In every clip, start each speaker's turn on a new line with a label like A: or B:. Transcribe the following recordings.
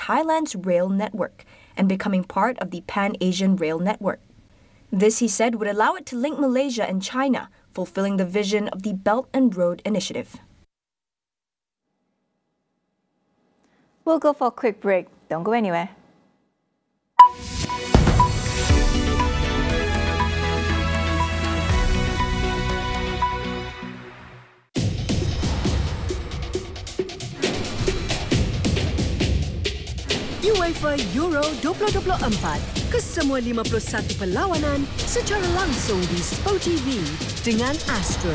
A: Thailand's rail network and becoming part of the Pan-Asian Rail Network. This, he said, would allow it to link Malaysia and China, fulfilling the vision of the Belt and Road Initiative.
B: We'll go for a quick break. Don't go anywhere.
C: UEFA Euro 2024 ke semua 51 perlawanan secara langsung di Sport TV dengan Astro.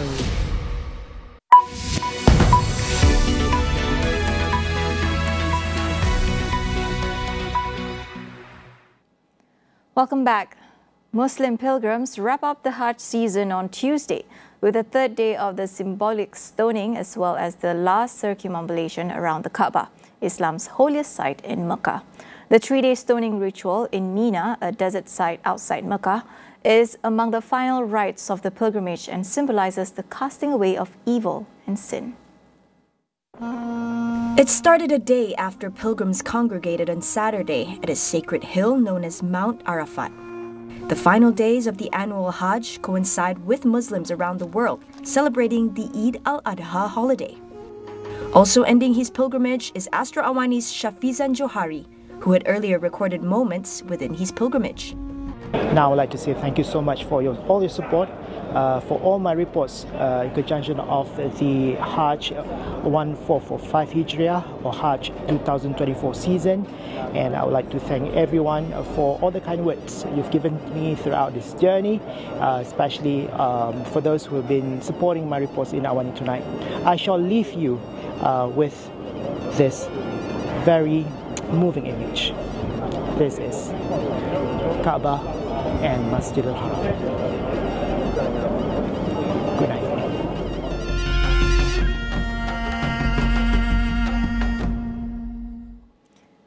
B: Welcome back. Muslim pilgrims wrap up the Hajj season on Tuesday with the third day of the symbolic stoning as well as the last circumambulation around the Kaaba, Islam's holiest site in Mecca. The three-day stoning ritual in Mina, a desert site outside Mecca, is among the final rites of the pilgrimage and symbolizes the casting away of evil and sin.
A: It started a day after pilgrims congregated on Saturday at a sacred hill known as Mount Arafat. The final days of the annual Hajj coincide with Muslims around the world celebrating the Eid al-Adha holiday. Also ending his pilgrimage is Astro AWANI's Shafizan Johari, who had earlier recorded moments within his pilgrimage.
D: Now I'd like to say thank you so much for all your support, for all my reports in conjunction of the Hajj 1445 Hijriah or Hajj 2024 season, and I would like to thank everyone for all the kind words you've given me throughout this journey, especially for those who have been supporting my reports in AWANI tonight. I shall leave you with this very moving image. This is Kaaba and Masjid al-Haram. Good night.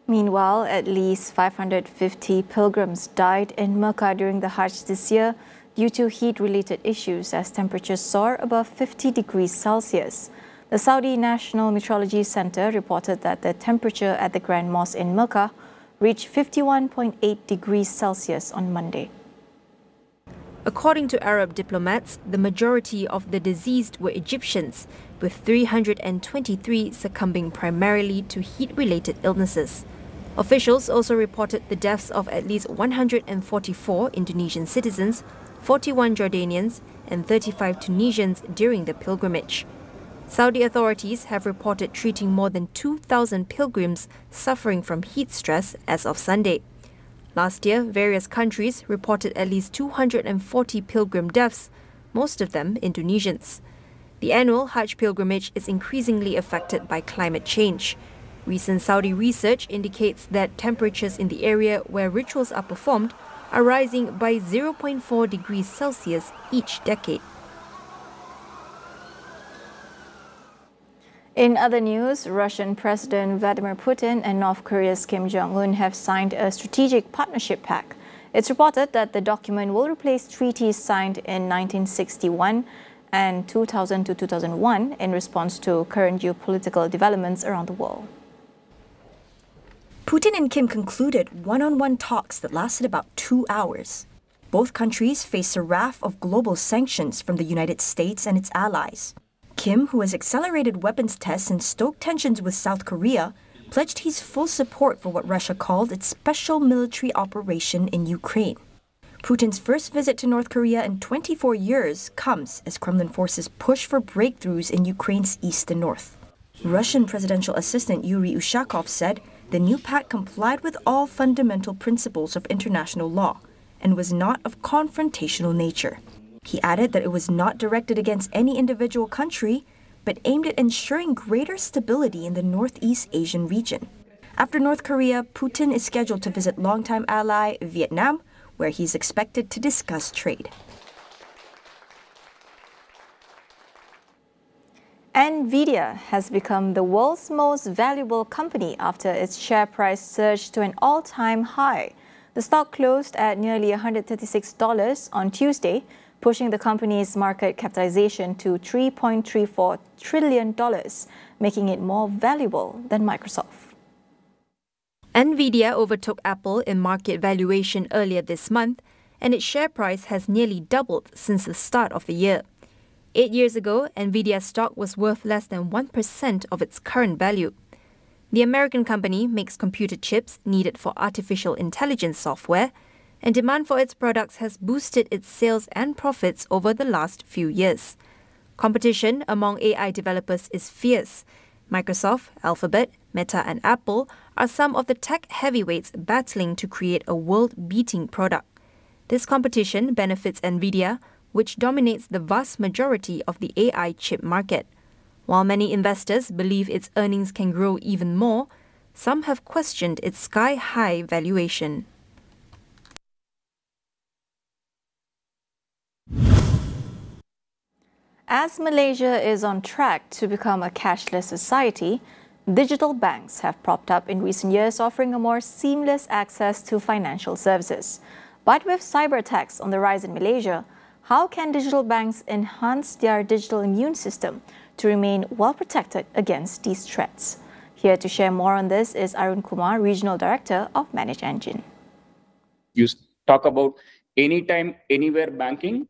B: Meanwhile, at least 550 pilgrims died in Mecca during the Hajj this year due to heat-related issues as temperatures soar above 50 degrees Celsius. The Saudi National Meteorology Center reported that the temperature at the Grand Mosque in Mecca reached 51.8 degrees Celsius on Monday.
E: According to Arab diplomats, the majority of the deceased were Egyptians, with 323 succumbing primarily to heat-related illnesses. Officials also reported the deaths of at least 144 Indonesian citizens, 41 Jordanians, and 35 Tunisians during the pilgrimage. Saudi authorities have reported treating more than 2,000 pilgrims suffering from heat stress as of Sunday. Last year, various countries reported at least 240 pilgrim deaths, most of them Indonesians. The annual Hajj pilgrimage is increasingly affected by climate change. Recent Saudi research indicates that temperatures in the area where rituals are performed are rising by 0.4 degrees Celsius each decade.
B: In other news, Russian President Vladimir Putin and North Korea's Kim Jong-un have signed a strategic partnership pact. It's reported that the document will replace treaties signed in 1961 and 2000 to 2001 in response to current geopolitical developments around the world.
A: Putin and Kim concluded one-on-one talks that lasted about 2 hours. Both countries face a raft of global sanctions from the United States and its allies. Kim, who has accelerated weapons tests and stoked tensions with South Korea, pledged his full support for what Russia called its special military operation in Ukraine. Putin's first visit to North Korea in 24 years comes as Kremlin forces push for breakthroughs in Ukraine's east and north. Russian presidential assistant Yuri Ushakov said the new pact complied with all fundamental principles of international law and was not of confrontational nature. He added that it was not directed against any individual country, but aimed at ensuring greater stability in the Northeast Asian region. After North Korea, Putin is scheduled to visit longtime ally Vietnam, where he's expected to discuss trade.
B: Nvidia has become the world's most valuable company after its share price surged to an all-time high. The stock closed at nearly $136 on Tuesday, pushing the company's market capitalization to $3.34 trillion, making it more valuable than Microsoft.
E: Nvidia overtook Apple in market valuation earlier this month, and its share price has nearly doubled since the start of the year. 8 years ago, Nvidia stock was worth less than 1% of its current value. The American company makes computer chips needed for artificial intelligence software, and demand for its products has boosted its sales and profits over the last few years. Competition among AI developers is fierce. Microsoft, Alphabet, Meta, and Apple are some of the tech heavyweights battling to create a world-beating product. This competition benefits Nvidia, which dominates the vast majority of the AI chip market. While many investors believe its earnings can grow even more, some have questioned its sky-high valuation.
B: As Malaysia is on track to become a cashless society, digital banks have propped up in recent years, offering a more seamless access to financial services. But with cyber attacks on the rise in Malaysia, how can digital banks enhance their digital immune system to remain well protected against these threats? Here to share more on this is Arun Kumar, Regional Director of Manage Engine.
F: You talk about anytime, anywhere banking.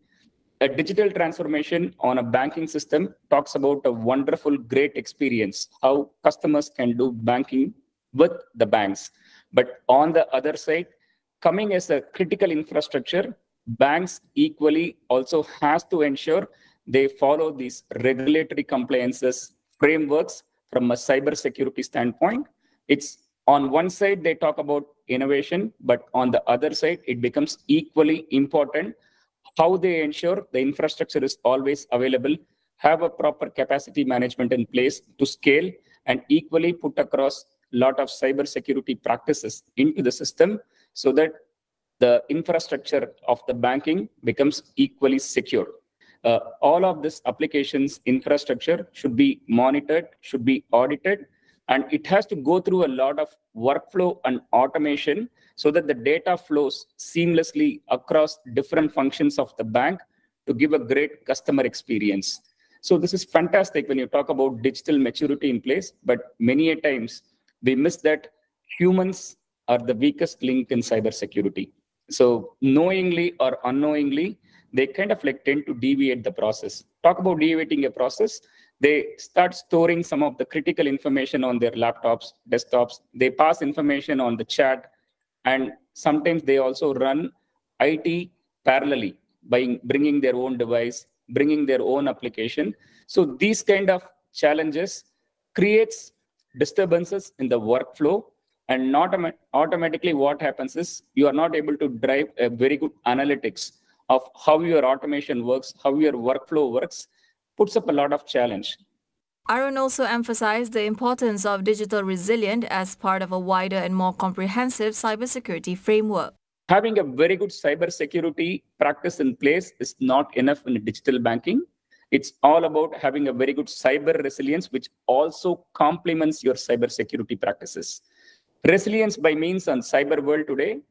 F: A digital transformation on a banking system talks about a wonderful, great experience, how customers can do banking with the banks. But on the other side, coming as a critical infrastructure, banks equally also has to ensure they follow these regulatory compliances frameworks from a cybersecurity standpoint. It's on one side, they talk about innovation, but on the other side, it becomes equally important how they ensure the infrastructure is always available, have a proper capacity management in place to scale, and equally put across a lot of cybersecurity practices into the system so that the infrastructure of the banking becomes equally secure. All of this applications infrastructure should be monitored, should be audited, and it has to go through a lot of workflow and automation so that the data flows seamlessly across different functions of the bank to give a great customer experience. So this is fantastic when you talk about digital maturity in place, but many a times we miss that humans are the weakest link in cybersecurity. So knowingly or unknowingly, they kind of like tend to deviate the process. Talk about deviating a process. They start storing some of the critical information on their laptops, desktops. They pass information on the chat. And sometimes they also run IT parallelly by bringing their own device, bringing their own application. So these kind of challenges creates disturbances in the workflow. And not automatically what happens is you are not able to drive a very good analytics of how your automation works, how your workflow works, puts up a lot of challenge.
B: Arun also emphasized the importance of digital resilience as part of a wider and more comprehensive cybersecurity framework.
F: Having a very good cybersecurity practice in place is not enough in digital banking. It's all about having a very good cyber resilience, which also complements your cybersecurity practices. Resilience by means on cyber world today,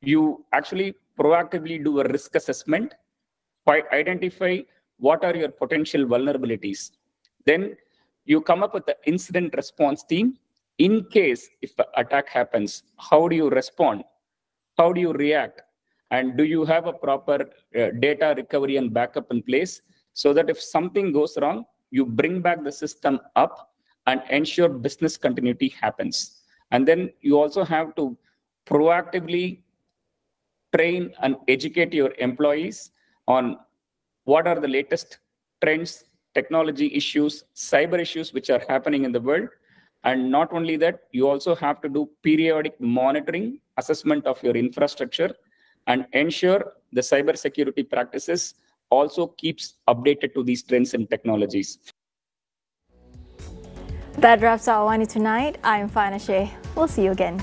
F: you actually proactively do a risk assessment, identify what are your potential vulnerabilities. Then you come up with the incident response team. In case if an attack happens, how do you respond? How do you react? And do you have a proper data recovery and backup in place so that if something goes wrong, you bring back the system up and ensure business continuity happens. And then you also have to proactively train and educate your employees on what are the latest trends, technology issues, cyber issues which are happening in the world. And not only that, you also have to do periodic monitoring, assessment of your infrastructure, and ensure the cybersecurity practices also keeps updated to these trends and technologies.
B: That wraps our AWANI tonight. I'm Farhana Sheikh. We'll see you again.